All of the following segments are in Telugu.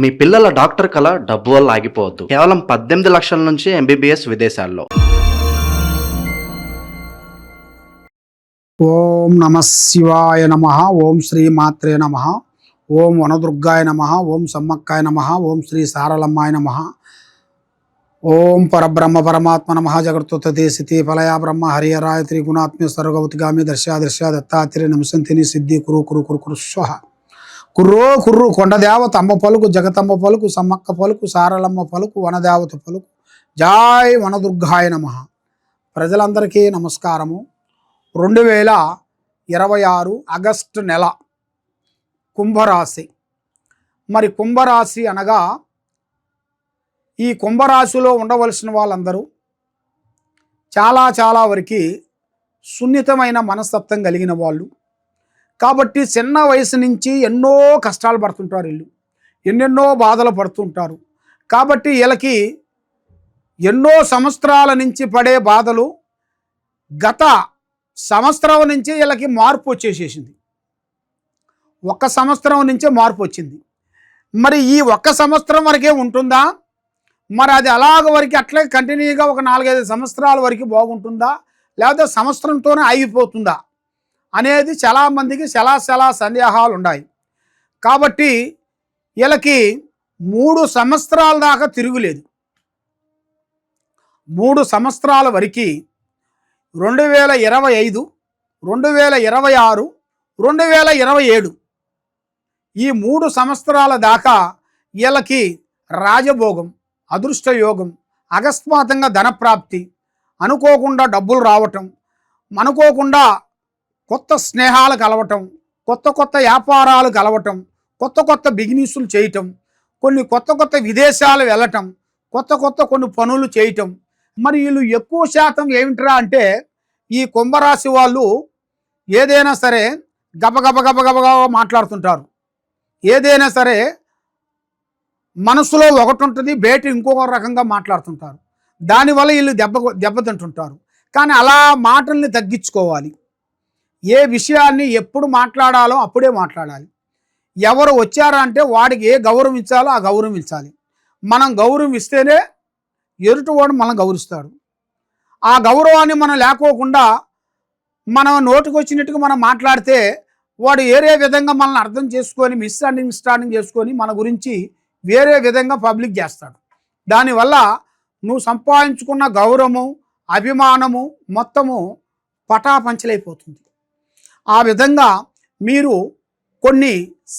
మీ పిల్లల డాక్టర్ కల డబ్బు వల్ల ఆగిపోవద్దు. కేవలం 18 లక్షల నుంచి ఎంబీబీఎస్ విదేశాల్లో. ఓం నమ శివాయ నమ. ఓం శ్రీ మాత్రే నమ. ఓం వనదుర్గాయ నమ. ఓం సమ్మక్కాయ నమ. ఓం శ్రీ సారలమ్మాయ నమ. ఓం పరబ్రహ్మ పరమాత్మ నమ. జగత్తుతే స్థితి ఫలయా బ్రహ్మ హరియరాయ త్రిగుణాత్మ్య సర్వగౌతిగామి దర్శా దత్తాత్రేయ నమసంతిని సిద్ధి కురు కురు కురు కురు స్వహ. కుర్రో కుర్రు కొండదేవత అమ్మ పలుకు, జగతమ్మ పలుకు, సమ్మక్క పలుకు, సారలమ్మ పలుకు, వనదేవత పలుకు. జాయ్ వనదుర్గాయ నమ. ప్రజలందరికీ నమస్కారము. 2026 ఆగస్టు నెల కుంభరాశి. మరి కుంభరాశి అనగా ఈ కుంభరాశిలో ఉండవలసిన వాళ్ళందరూ చాలా వరకు సున్నితమైన మనస్తత్వం కలిగిన వాళ్ళు. కాబట్టి చిన్న వయసు నుంచి ఎన్నో కష్టాలు పడుతుంటారు, వీళ్ళు ఎన్నెన్నో బాధలు పడుతుంటారు. కాబట్టి వీళ్ళకి ఎన్నో సంవత్సరాల నుంచి పడే బాధలు గత సంవత్సరం నుంచి వీళ్ళకి మార్పు వచ్చేసేసింది. 1 సంవత్సరం నుంచే మార్పు వచ్చింది. మరి ఈ 1 సంవత్సరం వరకే ఉంటుందా? మరి అది అలాగ వరకు అట్లే కంటిన్యూగా ఒక 4-5 సంవత్సరాల వరకు బాగుంటుందా, లేకపోతే సంవత్సరంతోనే ఆగిపోతుందా అనేది చాలామందికి చాలా సందేహాలు ఉన్నాయి. కాబట్టి వీళ్ళకి 3 సంవత్సరాల దాకా తిరుగులేదు. 3 సంవత్సరాల వరకు 2025, 2026, 2027 ఈ 3 సంవత్సరాల దాకా వీళ్ళకి రాజభోగం, అదృష్టయోగం, అకస్మాత్తుగా ధనప్రాప్తి, అనుకోకుండా డబ్బులు రావటం, అనుకోకుండా కొత్త స్నేహాలు కలవటం, కొత్త వ్యాపారాలు కలవటం, కొత్త బిజినెస్లు చేయటం, కొన్ని కొత్త విదేశాలు వెళ్ళటం, కొత్త కొన్ని పనులు చేయటం. మరి వీళ్ళు ఎక్కువ శాతం ఏమిట్రా అంటే ఈ కుంభరాశి వాళ్ళు ఏదైనా సరే గబగబగా మాట్లాడుతుంటారు. ఏదైనా సరే మనసులో ఒకటి ఉంటుంది, బయట ఇంకొక రకంగా మాట్లాడుతుంటారు. దానివల్ల వీళ్ళు దెబ్బతింటుంటారు. కానీ అలా మాటల్ని తగ్గించుకోవాలి. ఏ విషయాన్ని ఎప్పుడు మాట్లాడాలో అప్పుడే మాట్లాడాలి. ఎవరు వచ్చారా అంటే వాడికి ఏ గౌరవం ఇచ్చాలో ఆ గౌరవం ఇచ్చాలి. మనం గౌరవం ఇస్తేనే ఎదుటివాడు మనం గౌరవిస్తాడు. ఆ గౌరవాన్ని మనం లేకోకుండా మనం నోటికి వచ్చినట్టుగా మనం మాట్లాడితే వాడు వేరే విధంగా మనల్ని అర్థం చేసుకొని మిస్అండర్స్టాండింగ్ చేసుకొని మన గురించి వేరే విధంగా పబ్లిక్ చేస్తాడు. దానివల్ల నువ్వు సంపాదించుకున్న గౌరవము, అభిమానము మొత్తము పటాపంచలైపోతుంది. ఆ విధంగా మీరు కొన్ని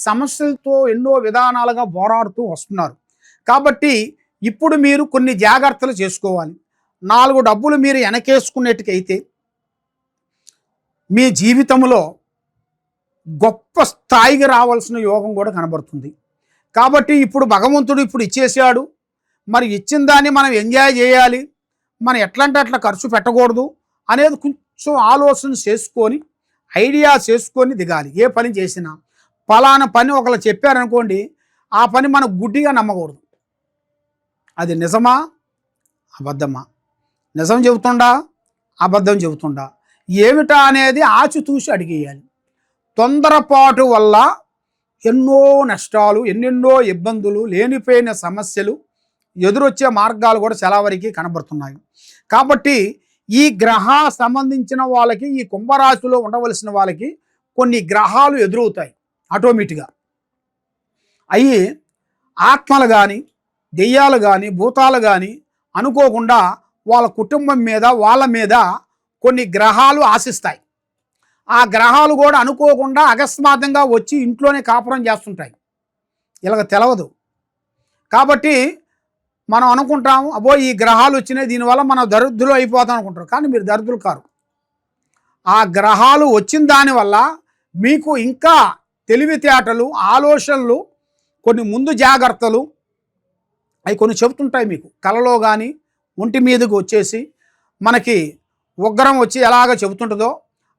సమస్యలతో ఎన్నో విధానాలుగా పోరాడుతూ వస్తున్నారు. కాబట్టి ఇప్పుడు మీరు కొన్ని జాగ్రత్తలు చేసుకోవాలి. 4 డబ్బులు మీరు వెనకేసుకునేట్టుకైతే మీ జీవితంలో గొప్ప స్థాయికి రావాల్సిన యోగం కూడా కనబడుతుంది. కాబట్టి ఇప్పుడు భగవంతుడు ఇప్పుడు ఇచ్చేసాడు. మరి ఇచ్చిన దాన్ని మనం ఎంజాయ్ చేయాలి. మనం ఎట్లంటే అట్లా ఖర్చు పెట్టకూడదు అనేది కొంచెం ఆలోచన చేసుకొని, ఐడియా చేసుకొని దిగాలి. ఏ పని చేసినా పలానా పని ఒకళ్ళు చెప్పారనుకోండి, ఆ పని మనం గుడ్డిగా నమ్మకూడదు. అది నిజమా అబద్ధమా, నిజం చెబుతుండా అబద్ధం చెబుతుండా ఏమిటా అనేది ఆచితూసి అడిగేయాలి. తొందరపాటు వల్ల ఎన్నో నష్టాలు, ఎన్నెన్నో ఇబ్బందులు, లేనిపోయిన సమస్యలు, ఎదురొచ్చే మార్గాలు కూడా చాలా వరకు కనబడుతున్నాయి. కాబట్టి ఈ గ్రహ సంబంధించిన వాళ్ళకి, ఈ కుంభరాశిలో ఉండవలసిన వాళ్ళకి కొన్ని గ్రహాలు ఎదురవుతాయి ఆటోమేటిక్గా. అవి ఆత్మలు కానీ, దెయ్యాలు కానీ, భూతాలు కానీ అనుకోకుండా వాళ్ళ కుటుంబం మీద, వాళ్ళ మీద కొన్ని గ్రహాలు ఆశిస్తాయి. ఆ గ్రహాలు కూడా అనుకోకుండా అకస్మాత్తుగా వచ్చి ఇంట్లోనే కాపురం చేస్తుంటాయి. ఇలాగ తెలవదు. కాబట్టి మనం అనుకుంటాము, అబ్బో ఈ గ్రహాలు వచ్చినాయి, దీనివల్ల మనం దరిద్రులు అయిపోతాం అనుకుంటారు. కానీ మీరు దరిద్రులు కారు. ఆ గ్రహాలు వచ్చిన దానివల్ల మీకు ఇంకా తెలివితేటలు, ఆలోచనలు, కొన్ని ముందు జాగ్రత్తలు అవి కొన్ని చెబుతుంటాయి. మీకు కలలో కానీ ఒంటి మీదకి వచ్చేసి మనకి ఉగ్రం వచ్చి ఎలాగ చెబుతుంటుందో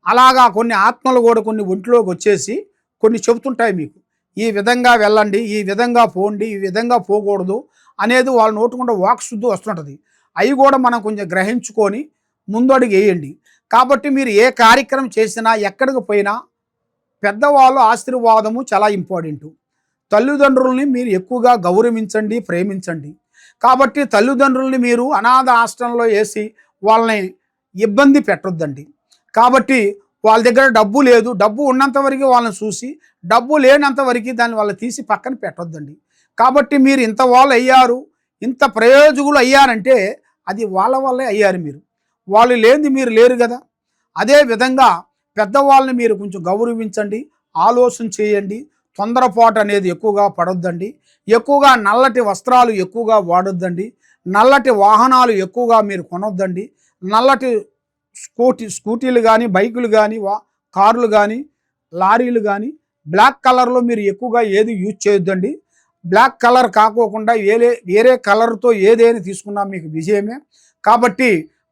అలాగా కొన్ని ఆత్మలు కూడా కొన్ని ఒంట్లోకి వచ్చేసి కొన్ని చెబుతుంటాయి మీకు. ఈ విధంగా వెళ్ళండి, ఈ విధంగా పోండి, ఈ విధంగా పోకూడదు అనేది వాళ్ళ నోటుకుండా వాక్శుద్ధి వస్తుంటుంది. అవి కూడా మనం కొంచెం గ్రహించుకొని ముందడుగు వేయండి. కాబట్టి మీరు ఏ కార్యక్రమం చేసినా, ఎక్కడికి పోయినా పెద్దవాళ్ళు ఆశీర్వాదము చాలా ఇంపార్టెంట్. తల్లిదండ్రుల్ని మీరు ఎక్కువగా గౌరవించండి, ప్రేమించండి. కాబట్టి తల్లిదండ్రుల్ని మీరు అనాథ ఆశ్రమంలో వేసి వాళ్ళని ఇబ్బంది పెట్టొద్దండి. కాబట్టి వాళ్ళ దగ్గర డబ్బు లేదు, డబ్బు ఉన్నంత వరకు వాళ్ళని చూసి, డబ్బు లేనంత వరకు దాన్ని వాళ్ళు తీసి పక్కన పెట్టొద్దండి. కాబట్టి మీరు ఇంత వాళ్ళు అయ్యారు, ఇంత ప్రయోజకులు అయ్యారంటే అది వాళ్ళ వల్లే అయ్యారు. వాళ్ళు లేనిది మీరు లేరు కదా. అదే విధంగా పెద్దవాళ్ళని మీరు కొంచెం గౌరవించండి, ఆలోచన చేయండి. తొందరపాటు అనేది ఎక్కువగా పడొద్దండి. ఎక్కువగా నల్లటి వస్త్రాలు ఎక్కువగా వాడొద్దండి. నల్లటి వాహనాలు ఎక్కువగా మీరు కొనొద్దండి. నల్లటి స్కూటీలు కానీ, బైకులు కానీ, కార్లు కానీ, లారీలు కానీ బ్లాక్ కలర్లో మీరు ఎక్కువగా ఏది యూజ్ చేయొద్దండి. బ్లాక్ కలర్ కాకోకుండా వేరే కలర్తో ఏదైనా తీసుకున్నా మీకు విజయమే. కాబట్టి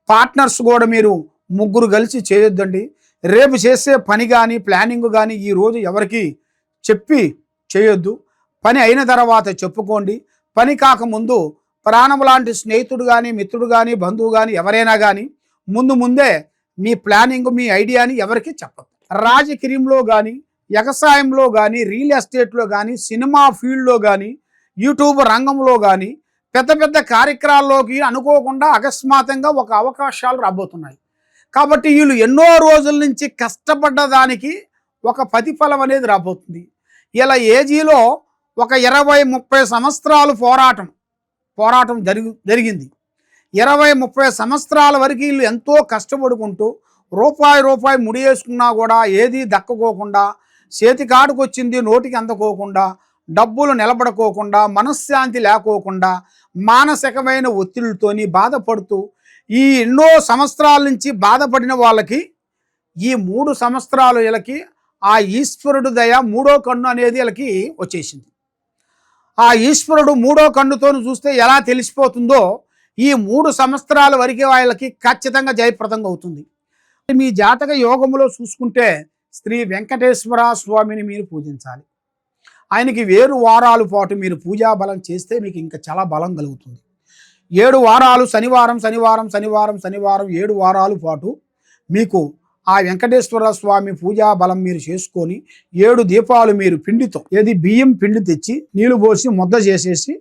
పార్ట్నర్స్ కూడా మీరు ముగ్గురు కలిసి చేయొద్దండి. రేపు చేసే పని కానీ, ప్లానింగ్ కానీ ఈరోజు ఎవరికి చెప్పి చేయొద్దు. పని అయిన తర్వాత చెప్పుకోండి. పని కాకముందు ప్రాణం లాంటి స్నేహితుడు కానీ, మిత్రుడు కానీ, బంధువు కానీ ఎవరైనా కానీ ముందే మీ ప్లానింగ్, మీ ఐడియాని ఎవరికి చెప్పదు. రాజకీయంలో కానీ, వ్యవసాయంలో కానీ, రియల్ ఎస్టేట్లో కానీ, సినిమా ఫీల్డ్లో కానీ, యూట్యూబ్ రంగంలో కానీ పెద్ద పెద్ద కార్యక్రమాల్లోకి అనుకోకుండా అకస్మాత్తుగా ఒక అవకాశాలు రాబోతున్నాయి. కాబట్టి వీళ్ళు ఎన్నో రోజుల నుంచి కష్టపడ్డ దానికి ఒక ప్రతిఫలం అనేది రాబోతుంది. ఇలా ఏజీలో ఒక 20-30 సంవత్సరాలు పోరాటం జరిగింది. 20-30 సంవత్సరాల వరకు వీళ్ళు ఎంతో కష్టపడుకుంటూ రూపాయి ముడి వేసుకున్నా కూడా ఏది దక్కకోకుండా, చేతికాడుకు వచ్చింది నోటికి అందకోకుండా, డబ్బులు నిలబడుకోకుండా, మనశ్శాంతి లేకోకుండా, మానసికమైన ఒత్తిడితోని బాధపడుతూ ఈ ఎన్నో సంవత్సరాల నుంచి బాధపడిన వాళ్ళకి ఈ 3 సంవత్సరాలు వీళ్ళకి ఆ ఈశ్వరుడు దయ, 3వ కన్ను అనేది వీళ్ళకి వచ్చేసింది. ఆ ఈశ్వరుడు 3వ కన్నుతో చూస్తే ఎలా తెలిసిపోతుందో ఈ 3 సంవత్సరాల వరకు వాళ్ళకి ఖచ్చితంగా జయప్రదంగా అవుతుంది. మీ జాతక యోగములో చూసుకుంటే శ్రీ వెంకటేశ్వర స్వామిని మీరు పూజించాలి. ఆయనకి 7 వారాల పాటు మీరు పూజా బలం చేస్తే మీకు ఇంకా చాలా బలం కలుగుతుంది. 7 వారాలు శనివారం 7 వారాల పాటు మీకు ఆ వెంకటేశ్వర స్వామి పూజా బలం మీరు చేసుకొని 7 దీపాలు మీరు పిండితో బియ్యం పిండి తెచ్చి నీళ్లు పోసి ముద్ద చేసేసి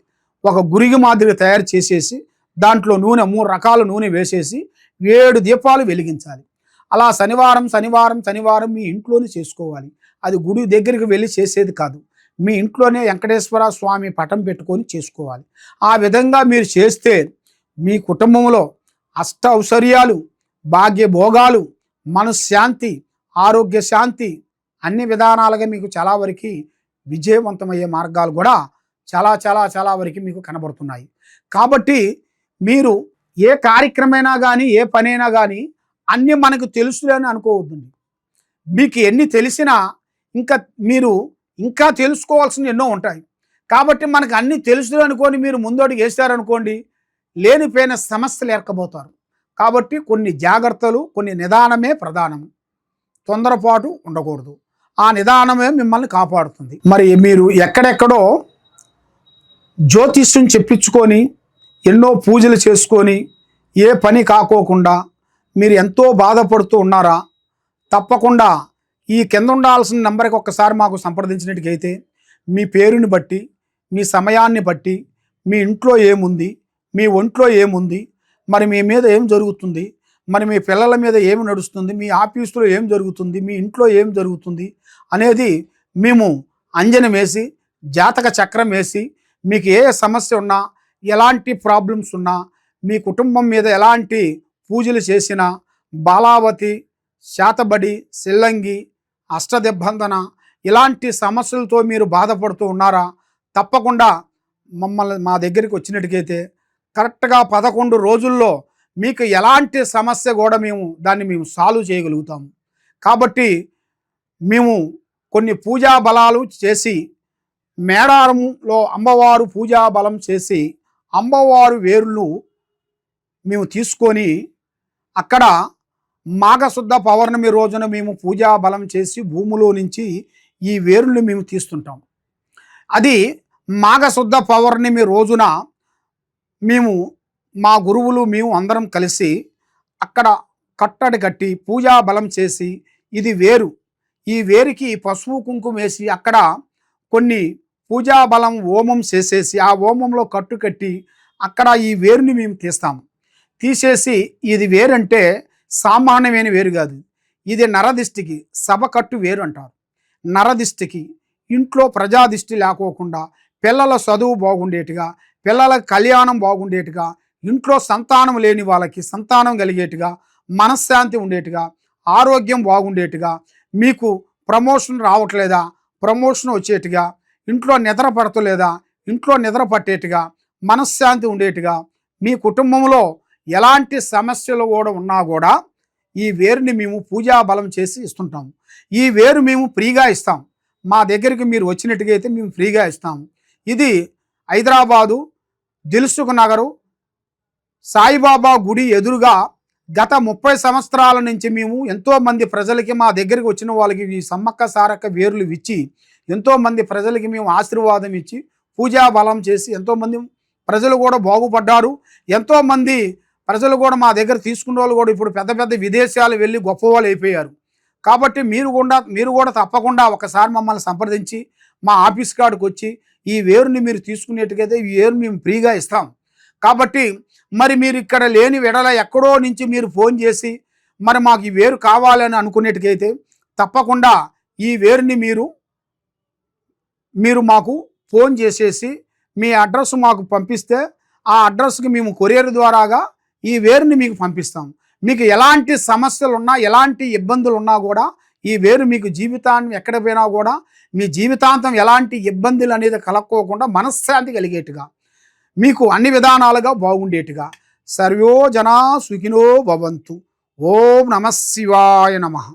ఒక గురిగి మాదిరి తయారు చేసేసి దాంట్లో నూనె 3 రకాల నూనె వేసేసి 7 దీపాలు వెలిగించాలి. అలా శనివారం మీ ఇంట్లోనే చేసుకోవాలి. అది గుడి దగ్గరికి వెళ్ళి చేసేది కాదు. మీ ఇంట్లోనే వెంకటేశ్వర స్వామి పటం పెట్టుకొని చేసుకోవాలి. ఆ విధంగా మీరు చేస్తే మీ కుటుంబంలో అష్ట ఐశ్వర్యాలు, భాగ్య భోగాలు, మనశ్శాంతి, ఆరోగ్య శాంతి అన్ని విధానాలుగా మీకు చాలా వరకు విజయవంతమయ్యే మార్గాలు కూడా చాలా వరకు మీకు కనబడుతున్నాయి. కాబట్టి మీరు ఏ కార్యక్రమైనా కానీ, ఏ పనైనా కానీ అన్నీ మనకు తెలుసులే అని అనుకోవద్దండి. మీకు ఎన్ని తెలిసినా మీరు ఇంకా తెలుసుకోవాల్సినవి ఎన్నో ఉంటాయి. కాబట్టి మనకు అన్నీ తెలుసులే అనుకొని మీరు ముందడుగు వేస్తారనుకోండి, లేనిపోయిన సమస్యలు ఏర్కబోతారు. కాబట్టి కొన్ని జాగ్రత్తలు, కొన్ని నిదానమే ప్రధానము. తొందరపాటు ఉండకూడదు. ఆ నిదానమే మిమ్మల్ని కాపాడుతుంది. మరి మీరు ఎక్కడెక్కడో జ్యోతిష్యం చెప్పించుకొని ఎన్నో పూజలు చేసుకొని ఏ పని కాకోకుండా మీరు ఎంతో బాధపడుతూ ఉన్నారా? తప్పకుండా ఈ కింద ఉండాల్సిన నెంబర్కి ఒక్కసారి మాకు సంప్రదించినట్టుకైతే మీ పేరుని బట్టి, మీ సమయాన్ని బట్టి, మీ ఇంట్లో ఏముంది, మీ ఒంట్లో ఏముంది, మరి మీ మీద ఏం జరుగుతుంది, మరి మీ పిల్లల మీద ఏమి నడుస్తుంది, మీ ఆఫీసులో ఏం జరుగుతుంది, మీ ఇంట్లో ఏం జరుగుతుంది అనేది మేము అంజనం వేసి, జాతక చక్రం వేసి, మీకు ఏ సమస్య ఉన్నా, ఎలాంటి ప్రాబ్లమ్స్ ఉన్నా, మీ కుటుంబం మీద ఎలాంటి పూజలు చేసినా, బాలావతి, శాతబడి, సిల్లంగి, అష్టదిబ్బందన ఇలాంటి సమస్యలతో మీరు బాధపడుతూ ఉన్నారా? తప్పకుండా మా దగ్గరికి వచ్చినట్టుకైతే కరెక్ట్గా 11 రోజుల్లో మీకు ఎలాంటి సమస్య కూడా దాన్ని మేము సాల్వ్ చేయగలుగుతాము. కాబట్టి మేము కొన్ని పూజా బలాలు చేసి, మేడారంలో అమ్మవారు పూజా బలం చేసి, అమ్మవారు వేర్లు మేము తీసుకొని అక్కడ మాఘశుద్ధ పౌర్ణమి రోజున మేము పూజా బలం చేసి భూమిలో నుంచి ఈ వేర్లు మేము తీస్తుంటాం. అది మాఘశుద్ధ పౌర్ణమి రోజున మేము మా గురువులు మేము అందరం కలిసి అక్కడ కట్టడి కట్టి పూజా బలం చేసి, ఇది వేరు, ఈ వేరుకి పసుపు కుంకుమ వేసి అక్కడ కొన్ని పూజా బలం హోమం చేసేసి ఆ హోమంలో కట్టు కట్టి అక్కడ ఈ వేరుని మేము తీస్తాము. తీసేసి ఇది వేరంటే సామాన్యమైన వేరు కాదు, ఇది నరదిష్టికి సభ కట్టు వేరు అంటారు. నరదిష్టికి ఇంట్లో ప్రజాదిష్టి లేకోకుండా పిల్లల చదువు బాగుండేట్టుగా, పిల్లల కళ్యాణం బాగుండేట్టుగా, ఇంట్లో సంతానం లేని వాళ్ళకి సంతానం కలిగేట్టుగా, మనశ్శాంతి ఉండేట్టుగా, ఆరోగ్యం బాగుండేట్టుగా, మీకు ప్రమోషన్ రావట్లేదా ప్రమోషన్ వచ్చేట్టుగా, ఇంట్లో నిద్ర పడతలేదా ఇంట్లో నిద్ర పట్టేట్టుగా, మనశ్శాంతి ఉండేట్టుగా, మీ కుటుంబంలో ఎలాంటి సమస్యలు కూడా ఉన్నా కూడా ఈ వేరుని మేము పూజా బలం చేసి ఇస్తుంటాము. ఈ వేరు మేము ఫ్రీగా ఇస్తాం. మా దగ్గరికి మీరు వచ్చినట్టుగా అయితే మేము ఫ్రీగా ఇస్తాము. ఇది హైదరాబాదు దిల్సుఖ్ నగరు సాయిబాబా గుడి ఎదురుగా గత 30 సంవత్సరాల నుంచి మేము ఎంతోమంది ప్రజలకి మా దగ్గరికి వచ్చిన వాళ్ళకి ఈ సమ్మక్క సారక్క వేర్లు ఇచ్చి ఎంతోమంది ప్రజలకి మేము ఆశీర్వాదం ఇచ్చి పూజా బలం చేసి ఎంతోమంది ప్రజలు కూడా బాగుపడ్డారు. ఎంతోమంది ప్రజలు కూడా మా దగ్గర తీసుకున్న వాళ్ళు కూడా ఇప్పుడు పెద్ద పెద్ద విదేశాలు వెళ్ళి గొప్పవాళ్ళు అయిపోయారు. కాబట్టి మీరు కూడా తప్పకుండా ఒకసారి మమ్మల్ని సంప్రదించి మా ఆఫీస్ కాడికి వచ్చి ఈ వేరుని మీరు తీసుకునేట్టుకైతే ఈ వేరు మేము ఫ్రీగా ఇస్తాం. కాబట్టి మరి మీరు ఇక్కడ లేని వెడల ఎక్కడో నుంచి మీరు ఫోన్ చేసి మరి మాకు ఈ వేరు కావాలని అనుకునేట్టుకైతే తప్పకుండా ఈ వేరుని మీరు మాకు ఫోన్ చేసేసి మీ అడ్రస్ మాకు పంపిస్తే ఆ అడ్రస్కి మేము కొరియర్ ద్వారాగా ఈ వేరుని మీకు పంపిస్తాం. మీకు ఎలాంటి సమస్యలు ఉన్నా ఎలాంటి ఇబ్బందులు ఉన్నా కూడా ఈ వేరు మీకు జీవితాన్ని ఎక్కడ పోయినా కూడా మీ జీవితాంతం ఎలాంటి ఇబ్బందులు అనేది కలక్కోకుండా మనశ్శాంతి కలిగేట్టుగా మీకు అన్ని విధానాలుగా బాగుండేట్టుగా సర్వో జనా సుఖినో భవంతు. ఓం నమః శివాయ నమః.